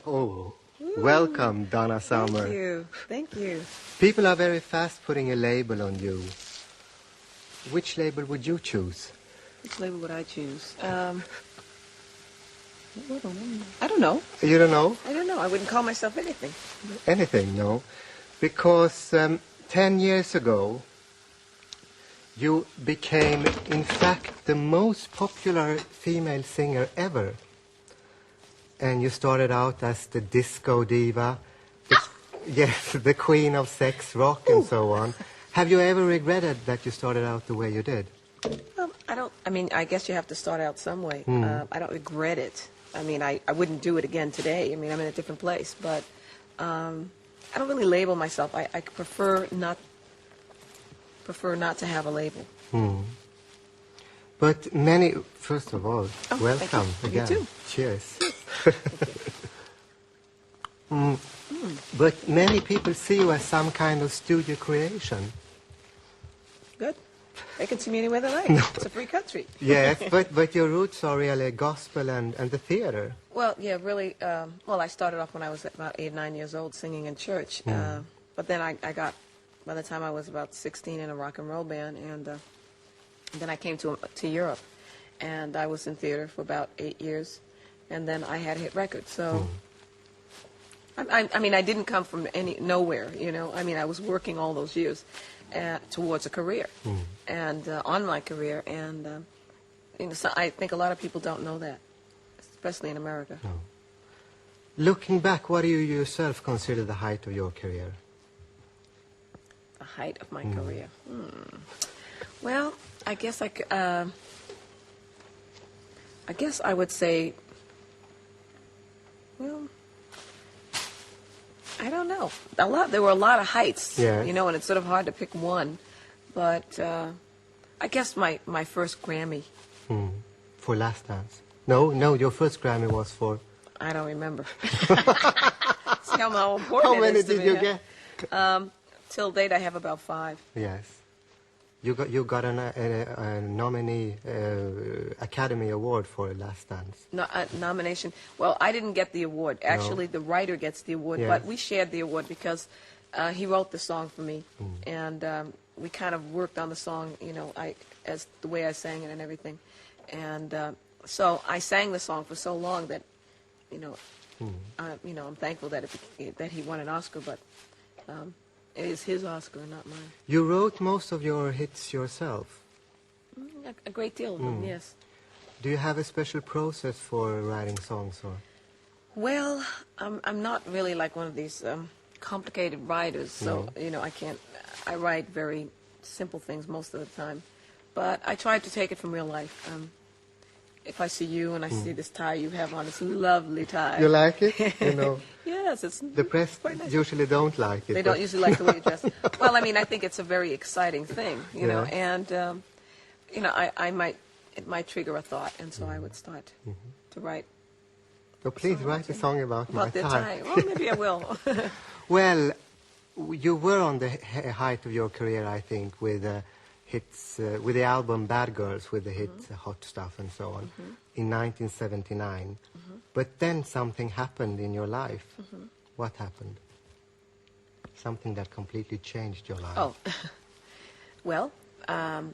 Oh, welcome, Donna Summer. Thank you. Thank you. People are very fast putting a label on you. Which label would you choose? Which label would I choose? I don't know. You don't know? I don't know. I wouldn't call myself anything. Anything, no. Because 10 years ago, you became, in fact, the most popular female singer ever. And you started out as the disco diva, yes, the queen of sex, rock, and so on. Have you ever regretted that you started out the way you did? I mean, I guess you have to start out some way. I don't regret it. I mean, I wouldn't do it again today. I mean, I'm in a different place. But I don't really label myself. I prefer not to have a label. But many, first of all, welcome again. You too. Cheers. But many people see you as some kind of studio creation. Good. They can see me anywhere they like. No. It's a free country. Yes, but your roots are really gospel and the theater. Well, yeah, really. Well, I started off when I was about 8 or 9 years old singing in church. But then I got, by the time I was about 16, in a rock and roll band. And then I came to Europe. And I was in theater for about 8 years. And then I had hit records. So, I mean, I didn't come from nowhere, you know. I mean, I was working all those years towards a career and on my career. And, you know, so I think a lot of people don't know that, especially in America. No. Looking back, what do you yourself consider the height of your career? The height of my career? Well, I guess I would say, well, I don't know. There were a lot of heights, you know, and it's sort of hard to pick one. But I guess my first Grammy. For Last Dance? No, your first Grammy was for... I don't remember. See how important How many it is to did me, you huh? get? Till date, I have about 5. Yes. You got a nominee Academy Award for Last Dance. No, nomination. Well, I didn't get the award. Actually, the writer gets the award, but we shared the award because he wrote the song for me, and we kind of worked on the song, you know, as the way I sang it and everything, and so I sang the song for so long that, you know, I'm thankful that he won an Oscar, but. It is his Oscar, not mine. You wrote most of your hits yourself? A great deal of them, yes. Do you have a special process for writing songs? Or? Well, I'm not really like one of these complicated writers, so, you know, I write very simple things most of the time. But I try to take it from real life. If I see you and I see this tie you have on, it's a lovely tie. You like it? You know. Yes, it's the press nice. usually don't like it. They don't usually like the way you dress. Well, I mean, I think it's a very exciting thing, you know, and you know, it might trigger a thought, and so I would start to write. So please write a song about my the tie. tie. Well, maybe I will. Well, you were on the height of your career, I think, with hits, with the album Bad Girls, with the hits Hot Stuff and so on, in 1979. But then something happened in your life. What happened? Something that completely changed your life. Oh, well, I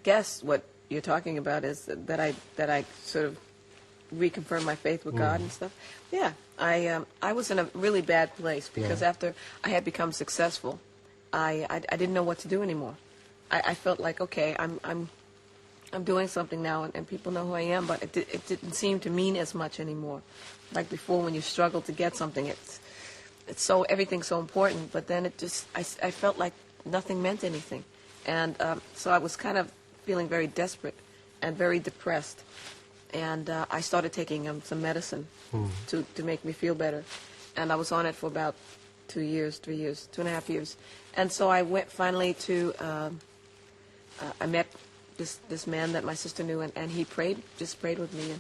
guess what you're talking about is that I sort of reconfirmed my faith with God and stuff. Yeah, I was in a really bad place because after I had become successful, I didn't know what to do anymore. I felt like, okay, I'm doing something now, and people know who I am, but it didn't seem to mean as much anymore. Like before, when you struggle to get something, everything's so important, but then I felt like nothing meant anything, and so I was kind of feeling very desperate and very depressed, and I started taking some medicine to make me feel better, and I was on it for about 2 years, 3 years, 2.5 years, and so I went finally to. I met this man that my sister knew, and he just prayed with me,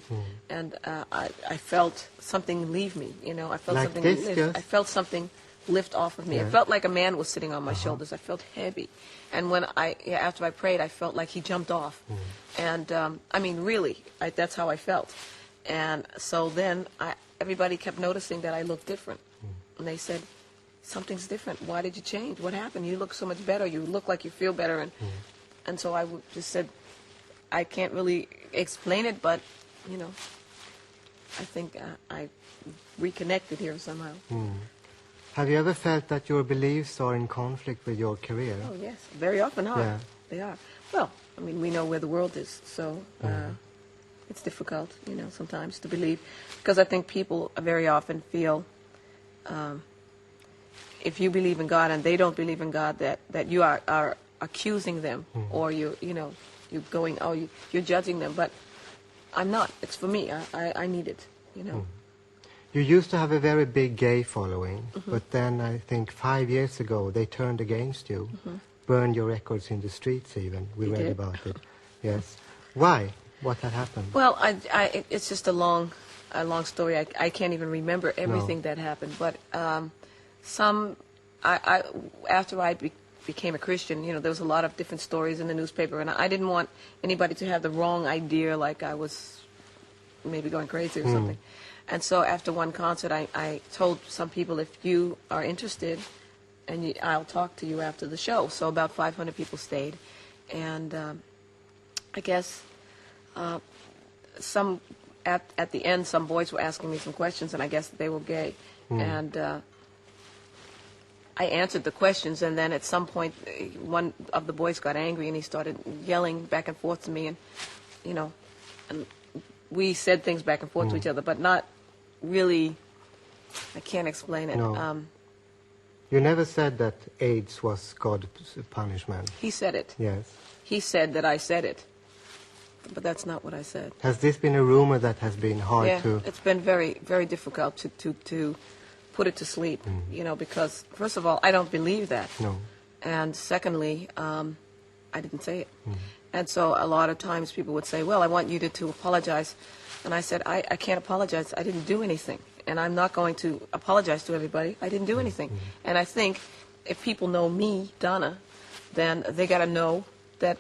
and I felt something leave me. You know, I felt like something. This, I felt something lift off of me. It felt like a man was sitting on my shoulders. I felt heavy, and when after I prayed, I felt like he jumped off, and I mean, really, that's how I felt. And so then everybody kept noticing that I looked different. And they said, something's different. Why did you change? What happened? You look so much better. You look like you feel better. And so I just said, I can't really explain it, but, you know, I think I reconnected here somehow. Have you ever felt that your beliefs are in conflict with your career? Oh, yes. Very often are. Yeah. They are. Well, I mean, we know where the world is, so it's difficult, you know, sometimes to believe. Because I think people very often feel if you believe in God and they don't believe in God, that you are accusing them or you're going, you're judging them. But I'm not. It's for me. I need it, you know. You used to have a very big gay following, but then I think 5 years ago they turned against you, burned your records in the streets even. We read about it. Yes. Why? What had happened? Well, it's just a long story. I can't even remember everything that happened. But after I became a Christian, you know, there was a lot of different stories in the newspaper, and I didn't want anybody to have the wrong idea, like I was maybe going crazy or something. And so after one concert, I told some people, if you are interested, and I'll talk to you after the show. So about 500 people stayed, and I guess at the end, some boys were asking me some questions, and I guess they were gay, and I answered the questions, and then at some point, one of the boys got angry, and he started yelling back and forth to me, and you know, and we said things back and forth to each other, but not really. I can't explain it. No. You never said that AIDS was God's punishment. He said it. Yes. He said that I said it, but that's not what I said. Has this been a rumor that has been hard to... It's been very, very difficult to put it to sleep, you know, because, first of all, I don't believe that. No. And secondly, I didn't say it. And so a lot of times people would say, well, I want you to apologize. And I said, I can't apologize. I didn't do anything. And I'm not going to apologize to everybody. I didn't do anything. And I think if people know me, Donna, then they got to know that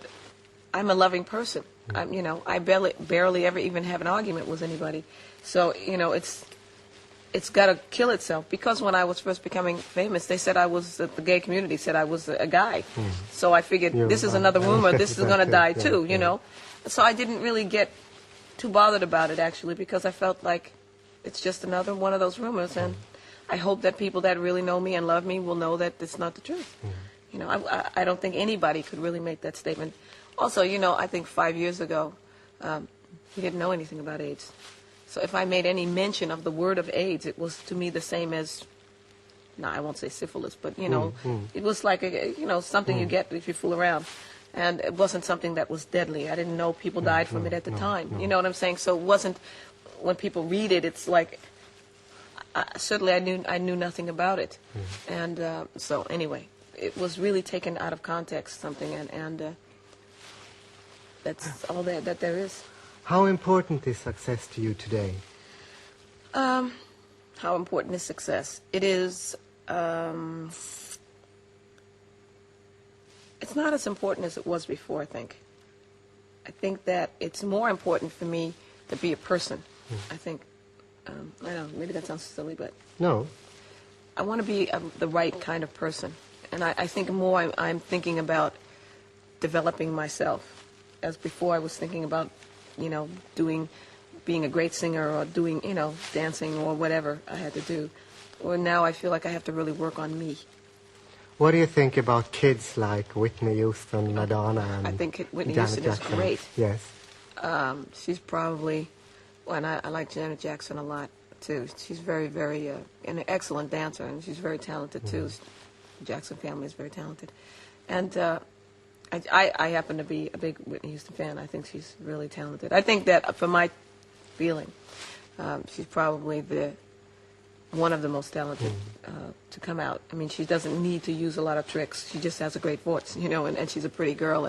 I'm a loving person. You know, I barely ever even have an argument with anybody. So, you know, it's got to kill itself. Because when I was first becoming famous, they said the gay community said I was a guy. So I figured, this is another rumor. This is going to die too, you know. So I didn't really get too bothered about it, actually, because I felt like it's just another one of those rumors. And I hope that people that really know me and love me will know that it's not the truth. You know, I don't think anybody could really make that statement. Also, you know, I think 5 years ago, we didn't know anything about AIDS. So if I made any mention of the word of AIDS, it was to me the same as, no, I won't say syphilis, but, you know, it was like, something you get if you fool around. And it wasn't something that was deadly. I didn't know people died from it at the time. You know what I'm saying? So it wasn't, when people read it, it's like, certainly I knew nothing about it. And so anyway, it was really taken out of context, something, and that's all that there is. How important is success to you today? How important is success? It is, it's not as important as it was before, I think. I think that it's more important for me to be a person. I think, I don't know, maybe that sounds silly, but... No. I want to be the right kind of person. And I think more I'm thinking about developing myself. As before I was thinking about, you know, being a great singer or doing, you know, dancing or whatever I had to do. Or now I feel like I have to really work on me. What do you think about kids like Whitney Houston, Madonna, and I think Whitney Janet Houston Jackson? is great. Yes. She's probably, well, and I like Janet Jackson a lot, too. She's very, very, an excellent dancer, and she's very talented, too. The Jackson family is very talented. And I happen to be a big Whitney Houston fan. I think she's really talented. I think that, for my feeling, she's probably one of the most talented to come out. I mean, she doesn't need to use a lot of tricks. She just has a great voice, you know, and she's a pretty girl,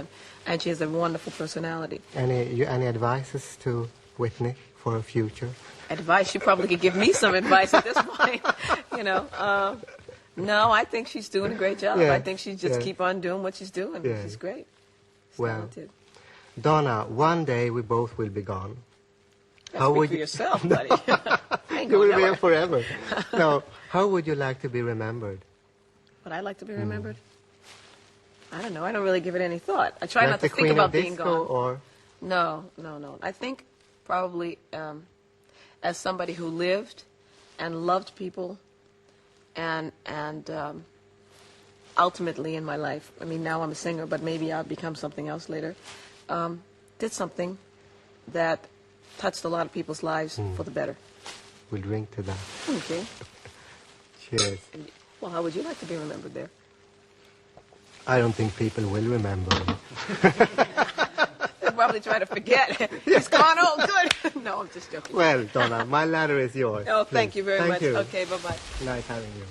and she has a wonderful personality. Any advices to Whitney for her future? Advice? She probably could give me some advice at this point, you know. No, I think she's doing a great job. I think she just keep on doing what she's doing. She's great. She's talented. Donna, one day we both will be gone. How Speak would for you? yourself, buddy. I ain't You going will be here nowhere. forever. Now, how would you like to be remembered? Would I like to be remembered? I don't know. I don't really give it any thought. I try Like not the to think Queen about of being Disco, gone. or No. I think probably as somebody who lived and loved people and ultimately in my life, I mean, now I'm a singer, but maybe I'll become something else later, did something that touched a lot of people's lives for the better. we'll drink to that. Okay. Cheers. Well, how would you like to be remembered there? I don't think people will remember me. They'll probably try to forget. It's gone. Oh, good. No, I'm just joking. Well, Donna, my ladder is yours. Oh, thank Please. you very Thank much. You. Okay, bye-bye. Nice having you.